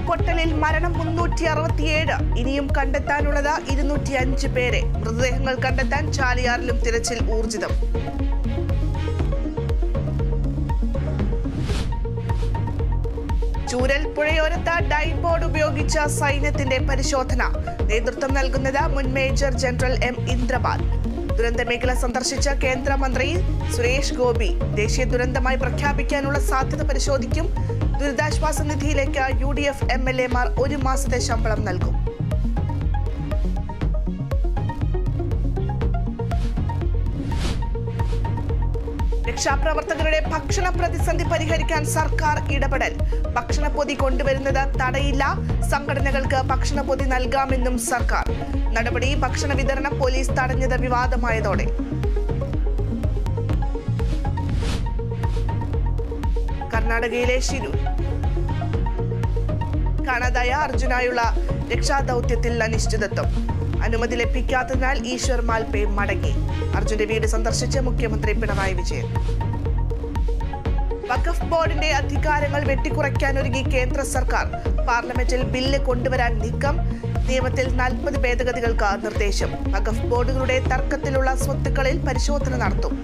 ഉരുൾപൊട്ടലിൽ മരണം 367. ഇനിയും കണ്ടെത്താനുള്ളത് 205 പേരെ. മൃതദേഹങ്ങൾ കണ്ടെത്താൻ ചാലിയാറിലും തിരച്ചിൽ ഊർജിതം. ചൂരൽ പുഴയോരത്ത് ഡൈബോർഡ് ഉപയോഗിച്ച സൈന്യത്തിന്റെ പരിശോധന. നേതൃത്വം നൽകുന്നത് മുൻ മേജർ ജനറൽ M. ഇന്ദ്രപാൽ. ദുരന്തമേഖല സന്ദർശിച്ച കേന്ദ്രമന്ത്രി സുരേഷ് ഗോപി ദേശീയ ദുരന്തമായി പ്രഖ്യാപിക്കാനുള്ള സാധ്യത പരിശോധിക്കും. ദുരിതാശ്വാസ നിധിയിലേക്ക് UDF MLA-മാർ 1 മാസത്തെ ശമ്പളം നൽകും. രക്ഷാപ്രവർത്തകരുടെ ഭക്ഷണ പ്രതിസന്ധി പരിഹരിക്കാൻ സർക്കാർ ഇടപെടൽ. ഭക്ഷണപ്പൊതി കൊണ്ടുവരുന്നത് തടയില്ല. സംഘടനകൾക്ക് ഭക്ഷണപ്പൊതി നൽകാമെന്നും സർക്കാർ. നടപടി ഭക്ഷണ വിതരണം പോലീസ് തടഞ്ഞത് വിവാദമായതോടെ. കർണാടകയിലെ ഷിരൂർ കാണാതായ അർജുനായുള്ള രക്ഷാദൌത്യത്തിൽ അനിശ്ചിതത്വം. അനുമതി ലഭിക്കാത്തതിനാൽ ഈശ്വർ മാൽപേ മടങ്ങി. അർജുന്റെ വീട് സന്ദർശിച്ച് മുഖ്യമന്ത്രി പിണറായി വിജയൻ. വഖഫ് ബോർഡിന്റെ അധികാരങ്ങൾ വെട്ടിക്കുറയ്ക്കാനൊരുങ്ങി കേന്ദ്ര സർക്കാർ. പാർലമെന്റിൽ ബില്ല് കൊണ്ടുവരാൻ നീക്കം. നിയമത്തിൽ 40 ഭേദഗതികൾക്ക് നിർദ്ദേശം. വഖഫ് ബോർഡുകളുടെ തർക്കത്തിലുള്ള സ്വത്തുക്കളിൽ പരിശോധന നടത്തും.